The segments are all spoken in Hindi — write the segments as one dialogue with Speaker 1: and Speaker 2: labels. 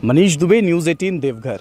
Speaker 1: मनीष दुबे, न्यूज़ 18 देवघर।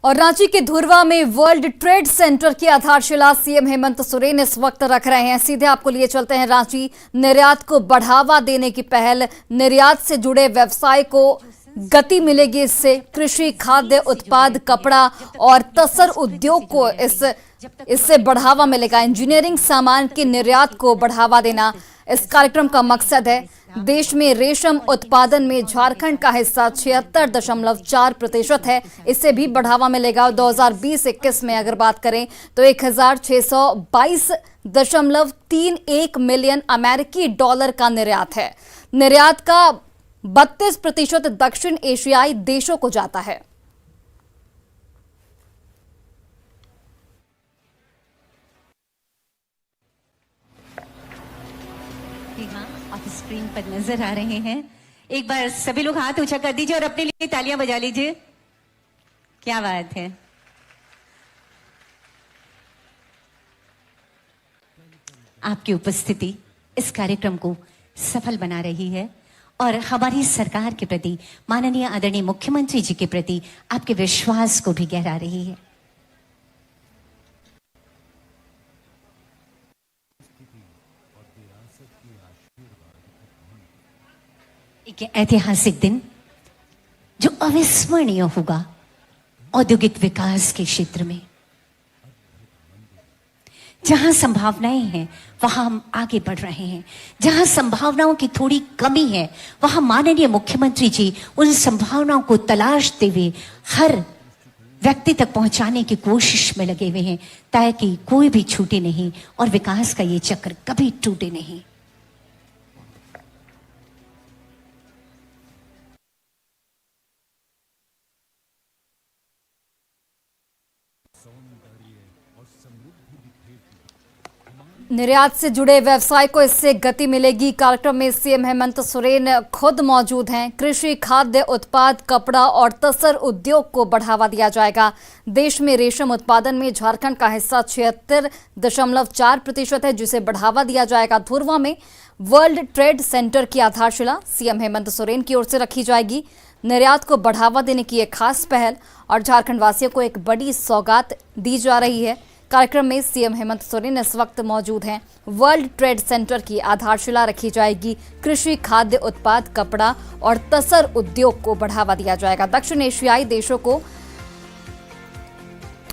Speaker 2: और रांची के धुर्वा में वर्ल्ड ट्रेड सेंटर की आधारशिला सीएम हेमंत सोरेन इस वक्त रख रहे हैं। सीधे आपको लिए चलते हैं रांची। निर्यात को बढ़ावा देने की पहल, निर्यात से जुड़े व्यवसाय को गति मिलेगी। इससे कृषि, खाद्य उत्पाद, कपड़ा और तसर उद्योग को इससे बढ़ावा मिलेगा। इंजीनियरिंग सामान के निर्यात को बढ़ावा देना इस कार्यक्रम का मकसद है। देश में रेशम उत्पादन में झारखंड का हिस्सा 76.4% है। इससे भी बढ़ावा मिलेगा। 2020-21 में अगर बात करें तो 1622.31 मिलियन अमेरिकी डॉलर का निर्यात है। निर्यात का 32% दक्षिण एशियाई देशों को जाता है।
Speaker 3: हाँ, आप स्क्रीन पर नजर आ रहे हैं। एक बार सभी लोग हाथ ऊंचा कर दीजिए और अपने लिए तालियां बजा लीजिए। क्या बात है। आपकी उपस्थिति इस कार्यक्रम को सफल बना रही है और हमारी सरकार के प्रति, माननीय आदरणीय मुख्यमंत्री जी के प्रति आपके विश्वास को भी गहरा रही है। एक ऐतिहासिक दिन जो अविस्मरणीय होगा औद्योगिक विकास के क्षेत्र में। जहां संभावनाएं हैं वहां हम आगे बढ़ रहे हैं। जहां संभावनाओं की थोड़ी कमी है वहां माननीय मुख्यमंत्री जी उन संभावनाओं को तलाशते हुए हर व्यक्ति तक पहुंचाने की कोशिश में लगे हुए हैं, ताकि कोई भी छूटे नहीं और विकास का ये चक्र कभी टूटे नहीं।
Speaker 2: निर्यात से जुड़े व्यवसाय को इससे गति मिलेगी। कार्यक्रम में सीएम हेमंत सोरेन खुद मौजूद हैं। कृषि, खाद्य उत्पाद, कपड़ा और तसर उद्योग को बढ़ावा दिया जाएगा। देश में रेशम उत्पादन में झारखंड का हिस्सा 76.4% है, जिसे बढ़ावा दिया जाएगा। धुर्वा में वर्ल्ड ट्रेड सेंटर की आधारशिला सीएम हेमंत सोरेन की ओर से रखी जाएगी। निर्यात को बढ़ावा देने की एक खास पहल और झारखंड वासियों को एक बड़ी सौगात दी जा रही है। कार्यक्रम में सीएम हेमंत सोरेन इस वक्त मौजूद हैं। वर्ल्ड ट्रेड सेंटर की आधारशिला रखी जाएगी। कृषि, खाद्य उत्पाद, कपड़ा और तसर उद्योग को बढ़ावा दिया जाएगा। दक्षिण एशियाई देशों को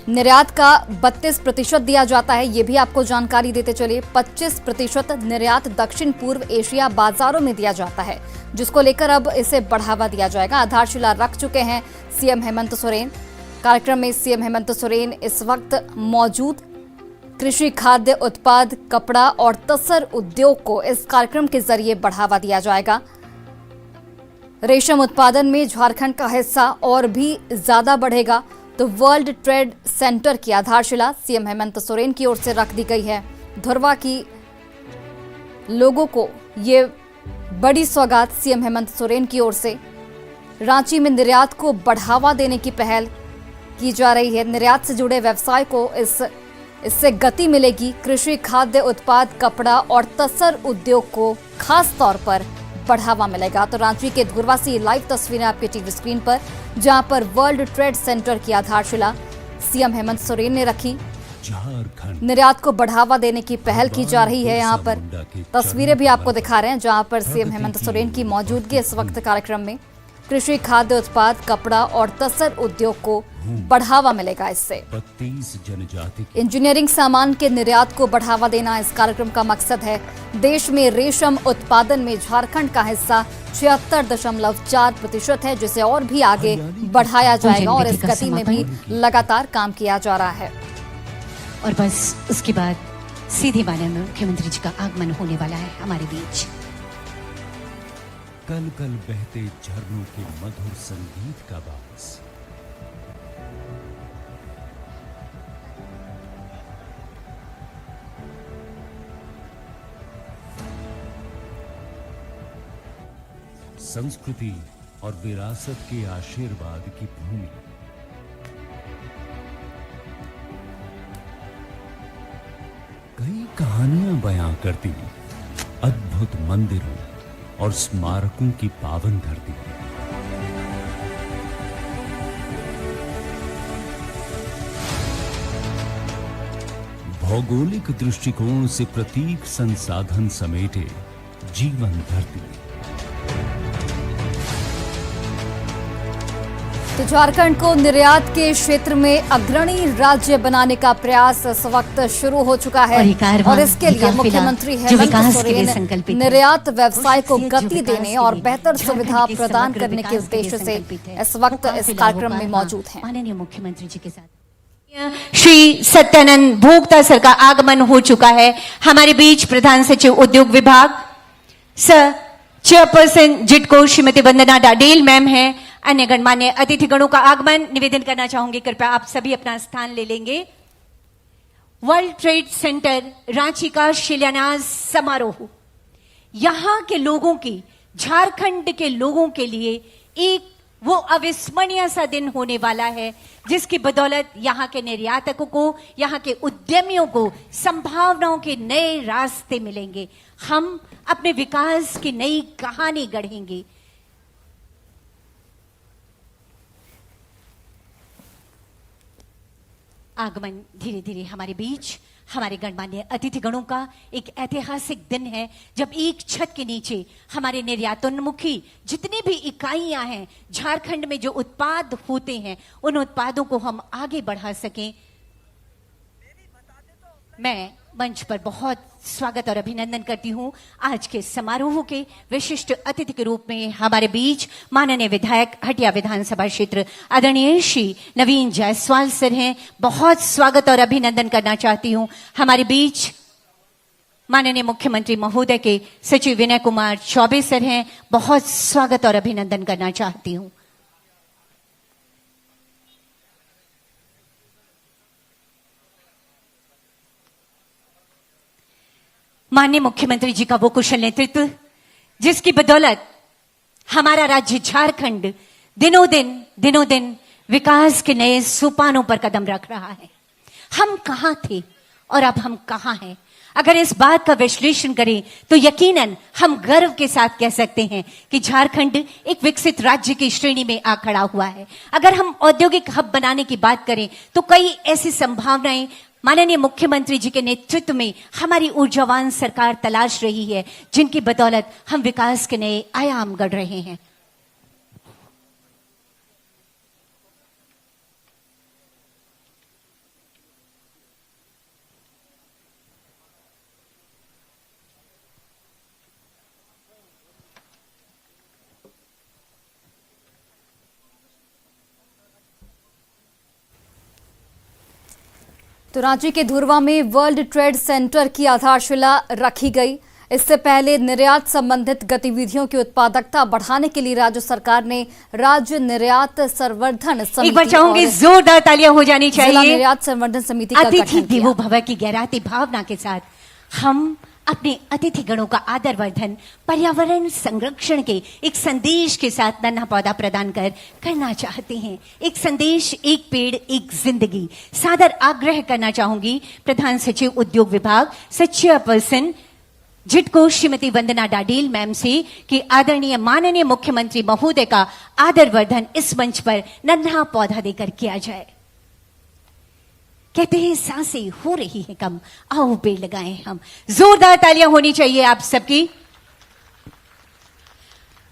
Speaker 2: निर्यात का 32% दिया जाता है। ये भी आपको जानकारी देते चलिए। 25% निर्यात दक्षिण पूर्व एशिया बाजारों में दिया जाता है, जिसको लेकर अब इसे बढ़ावा दिया जाएगा। आधारशिला रख चुके हैं सीएम हेमंत सोरेन। कार्यक्रम में सीएम हेमंत सोरेन इस वक्त मौजूद। कृषि, खाद्य उत्पाद, कपड़ा और तसर उद्योग को इस कार्यक्रम के जरिए बढ़ावा दिया जाएगा। रेशम उत्पादन में झारखंड का हिस्सा और भी ज्यादा बढ़ेगा। तो वर्ल्ड ट्रेड सेंटर की आधारशिला सीएम हेमंत सोरेन की ओर से रख दी गई है। धुर्वा की लोगों को ये बड़ी सौगात सीएम हेमंत सोरेन की ओर से। रांची में निर्यात को बढ़ावा देने की पहल की जा रही है। निर्यात से जुड़े व्यवसाय को इससे गति मिलेगी। कृषि, खाद्य उत्पाद, कपड़ा और तसर उद्योग को खास तौर पर बढ़ावा मिलेगा। तो रांची के धुर्वा से लाइव तस्वीरें आपके टीवी स्क्रीन पर, जहां पर वर्ल्ड ट्रेड सेंटर की आधारशिला सीएम हेमंत सोरेन ने रखी। निर्यात को बढ़ावा देने की पहल की जा रही है। यहाँ पर तस्वीरें भी आपको दिखा रहे हैं, जहां पर सीएम हेमंत सोरेन की मौजूदगी इस वक्त कार्यक्रम में। कृषि, खाद्य उत्पाद, कपड़ा और तसर उद्योग को बढ़ावा मिलेगा। इससे इंजीनियरिंग सामान के निर्यात को बढ़ावा देना इस कार्यक्रम का मकसद है। देश में रेशम उत्पादन में झारखंड का हिस्सा 76.4% है, जिसे और भी आगे बढ़ाया जाएगा और इस गति में भी लगातार काम किया जा रहा है।
Speaker 3: और बस उसके बाद सीधे माननीय मुख्यमंत्री जी का आगमन होने वाला है हमारे बीच।
Speaker 4: कल कल बहते झरनों के मधुर संगीत का बास, संस्कृति और विरासत के आशीर्वाद की भूमि, कई कहानियां बयां करती अद्भुत मंदिरों और स्मारकों की पावन धरती है। भौगोलिक दृष्टिकोण से प्रतीक संसाधन समेटे जीवन धरती।
Speaker 2: तो झारखंड को निर्यात के क्षेत्र में अग्रणी राज्य बनाने का प्रयास इस वक्त शुरू हो चुका है और इसके लिए मुख्यमंत्री हेमंत सोरेन निर्यात व्यवसाय को गति देने और बेहतर सुविधा प्रदान करने के उद्देश्य से इस वक्त इस कार्यक्रम में मौजूद हैं।
Speaker 3: माननीय मुख्यमंत्री जी के साथ श्री सत्यानंद भोक्ता सर का आगमन हो चुका है हमारे बीच। प्रधान सचिव उद्योग विभाग सर, चेयरपर्सन जिटको श्रीमती वंदना डाडेल मैम है। अन्य गणमान्य अतिथिगणों का आगमन निवेदन करना चाहूंगी, कृपया आप सभी अपना स्थान ले लेंगे। वर्ल्ड ट्रेड सेंटर रांची का शिलान्यास समारोह यहां के लोगों की, झारखंड के लोगों के लिए एक वो अविस्मरणीय सा दिन होने वाला है जिसकी बदौलत यहां के निर्यातकों को, यहां के उद्यमियों को संभावनाओं के नए रास्ते मिलेंगे। हम अपने विकास की नई कहानी गढ़ेंगे। आगमन धीरे धीरे हमारे बीच हमारे गणमान्य अतिथिगणों का एक ऐतिहासिक दिन है जब एक छत के नीचे हमारे निर्यातोन्मुखी जितनी भी इकाइयां हैं, झारखंड में जो उत्पाद होते हैं, उन उत्पादों को हम आगे बढ़ा सकें। मैं मंच पर बहुत स्वागत और अभिनंदन करती हूं आज के समारोह के विशिष्ट अतिथि के रूप में हमारे बीच माननीय विधायक हटिया विधानसभा क्षेत्र आदरणीय श्री नवीन जायसवाल सर हैं। बहुत स्वागत और अभिनंदन करना चाहती हूं हमारे बीच माननीय मुख्यमंत्री महोदय के सचिव विनय कुमार चौबे सर हैं। बहुत स्वागत और अभिनंदन करना चाहती हूं। माननीय मुख्यमंत्री जी का वो कुशल नेतृत्व जिसकी बदौलत हमारा राज्य झारखंड दिनों दिन विकास के नए सोपानों पर कदम रख रहा है। हम कहां थे और अब हम कहां हैं? अगर इस बात का विश्लेषण करें तो यकीनन हम गर्व के साथ कह सकते हैं कि झारखंड एक विकसित राज्य की श्रेणी में आ खड़ा हुआ है। अगर हम औद्योगिक हब बनाने की बात करें तो कई ऐसी संभावनाएं माननीय मुख्यमंत्री जी के नेतृत्व में हमारी ऊर्जावान सरकार तलाश रही है जिनकी बदौलत हम विकास के नए आयाम गढ़ रहे हैं।
Speaker 2: तो रांची के धुरवा में वर्ल्ड ट्रेड सेंटर की आधारशिला रखी गई। इससे पहले निर्यात संबंधित गतिविधियों की उत्पादकता बढ़ाने के लिए राज्य सरकार ने राज्य निर्यात संवर्धन समिति,
Speaker 3: एक बार चाहूंगी जोरदार तालियां हो जानी चाहिए,
Speaker 2: जिला निर्यात संवर्धन समिति का गठन किया।
Speaker 3: देवो भव की गहराती भावना के साथ हम अपने अतिथिगणों का आदरवर्धन पर्यावरण संरक्षण के एक संदेश के साथ नन्हा पौधा प्रदान करना चाहते हैं। एक संदेश, एक पेड़, एक जिंदगी। सादर आग्रह करना चाहूंगी प्रधान सचिव उद्योग विभाग चेयरपर्सन जिटको श्रीमती वंदना डाडेल मैम से कि आदरणीय माननीय मुख्यमंत्री महोदय का आदरवर्धन इस मंच पर नन्हा पौधा देकर किया जाए। कहते हैं सांसें हो रही है कम, आओ पेड़ लगाएं हम। जोरदार तालियां होनी चाहिए आप सबकी।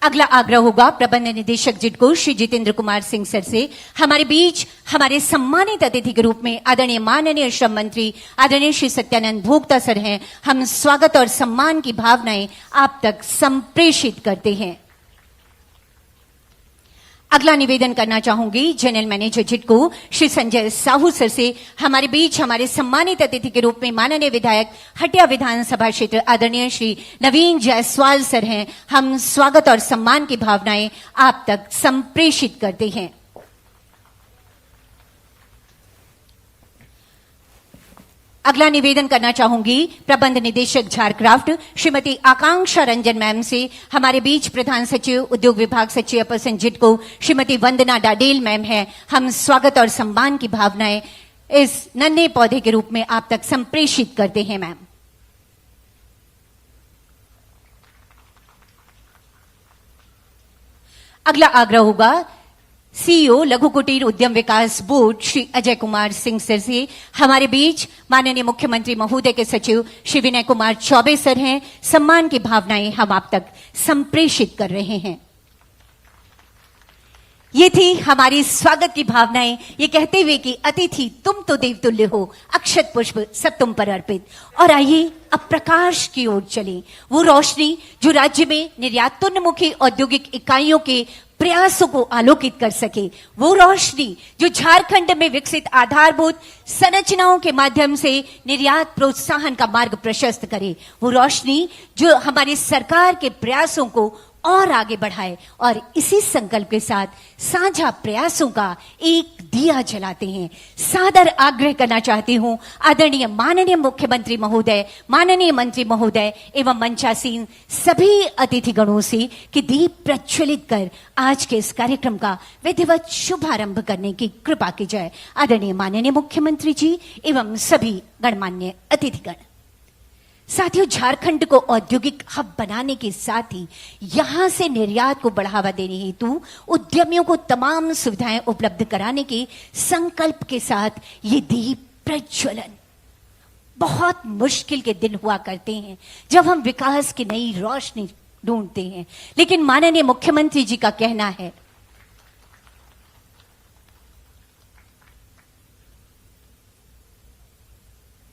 Speaker 3: अगला आग्रह होगा प्रबंध निदेशक जिटको श्री जितेंद्र कुमार सिंह सर से। हमारे बीच हमारे सम्मानित अतिथि के रूप में आदरणीय माननीय श्रम मंत्री आदरणीय श्री सत्यानंद भोक्ता सर हैं। हम स्वागत और सम्मान की भावनाएं आप तक संप्रेषित करते हैं। अगला निवेदन करना चाहूंगी जनरल मैनेजर जिटको श्री संजय साहू सर से। हमारे बीच हमारे सम्मानित अतिथि के रूप में माननीय विधायक हटिया विधानसभा क्षेत्र आदरणीय श्री नवीन जायसवाल सर हैं। हम स्वागत और सम्मान की भावनाएं आप तक संप्रेषित करते हैं। अगला निवेदन करना चाहूंगी प्रबंध निदेशक झारक्राफ्ट श्रीमती आकांक्षा रंजन मैम से। हमारे बीच प्रधान सचिव उद्योग विभाग चेयरपर्सन जिटको श्रीमती वंदना डाडेल मैम है। हम स्वागत और सम्मान की भावनाएं इस नन्हे पौधे के रूप में आप तक संप्रेषित करते हैं मैम। अगला आग्रह होगा सीईओ लघु कुटीर उद्यम विकास बोर्ड श्री अजय कुमार सिंह सर से हमारे बीच माननीय मुख्यमंत्री महोदय के सचिव श्री विनय कुमार चौबे सर हैं। सम्मान की भावनाएं हम आप तक संप्रेषित कर रहे हैं। ये थी हमारी स्वागत की भावनाएं, ये कहते हुए कि अतिथि तुम तो देवतुल्य हो, अक्षत पुष्प सब तुम पर अर्पित। और आइए अब प्रकाश की ओर चलें, वो रोशनी जो राज्य में निर्यातोन्मुखी औद्योगिक इकाइयों के प्रयासों को आलोकित कर सके, वो रोशनी जो झारखंड में विकसित आधारभूत संरचनाओं के माध्यम से निर्यात प्रोत्साहन का मार्ग प्रशस्त करे, वो रोशनी जो हमारी सरकार के प्रयासों को और आगे बढ़ाए। और इसी संकल्प के साथ साझा प्रयासों का एक दिया जलाते हैं। सादर आग्रह करना चाहती हूं आदरणीय माननीय मुख्यमंत्री महोदय, माननीय मंत्री महोदय एवं मंचासीन सभी अतिथिगणों से कि दीप प्रज्वलित कर आज के इस कार्यक्रम का विधिवत शुभारंभ करने की कृपा की जाए। आदरणीय माननीय मुख्यमंत्री जी एवं सभी गणमान्य अतिथिगण। साथियों, झारखंड को औद्योगिक हब बनाने के साथ ही यहां से निर्यात को बढ़ावा देने हेतु उद्यमियों को तमाम सुविधाएं उपलब्ध कराने के संकल्प के साथ ये दीप प्रज्वलन। बहुत मुश्किल के दिन हुआ करते हैं जब हम विकास की नई रोशनी ढूंढते हैं, लेकिन माननीय मुख्यमंत्री जी का कहना है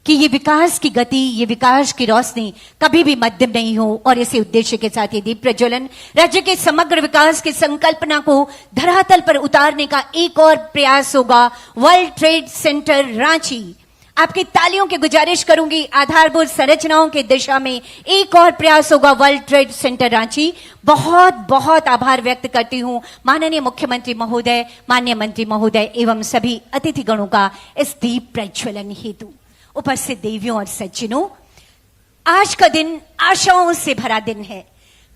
Speaker 3: कि ये विकास की गति, ये विकास की रोशनी कभी भी मध्यम नहीं हो। और इसी उद्देश्य के साथ ये दीप प्रज्वलन राज्य के समग्र विकास की संकल्पना को धरातल पर उतारने का एक और प्रयास होगा। वर्ल्ड ट्रेड सेंटर रांची, आपकी तालियों की गुजारिश करूंगी। आधारभूत संरचनाओं की दिशा में एक और प्रयास होगा वर्ल्ड ट्रेड सेंटर रांची। बहुत बहुत आभार व्यक्त करती हूं माननीय मुख्यमंत्री महोदय, माननीय मंत्री महोदय एवं सभी अतिथिगणों का इस दीप प्रज्वलन हेतु। उपस्थित देवियों और सज्जनों, आज का दिन आशाओं से भरा दिन है।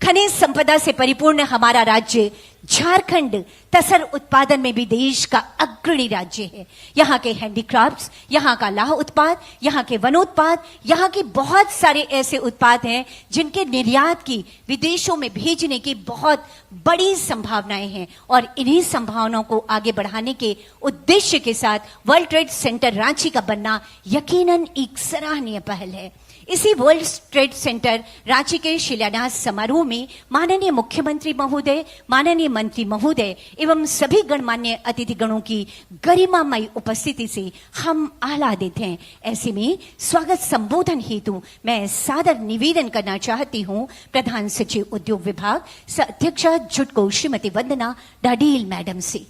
Speaker 3: खनिज संपदा से परिपूर्ण हमारा राज्य झारखंड तसर उत्पादन में भी देश का अग्रणी राज्य है। यहाँ के हैंडीक्राफ्ट्स, यहाँ का लाह उत्पाद, यहाँ के वनोत्पाद, यहाँ के बहुत सारे ऐसे उत्पाद हैं जिनके निर्यात की, विदेशों में भेजने की बहुत बड़ी संभावनाएं हैं। और इन्हीं संभावनाओं को आगे बढ़ाने के उद्देश्य के साथ वर्ल्ड ट्रेड सेंटर रांची का बनना यकीनन एक सराहनीय पहल है। इसी वर्ल्ड ट्रेड सेंटर रांची के शिलान्यास समारोह में माननीय मुख्यमंत्री महोदय, माननीय मंत्री महोदय एवं सभी गणमान्य अतिथिगणों की गरिमामयी उपस्थिति से हम आह्लादित हैं। ऐसे में स्वागत संबोधन हेतु मैं सादर निवेदन करना चाहती हूं प्रधान सचिव उद्योग विभाग अध्यक्षा जुटको श्रीमती वंदना डाडील मैडम से।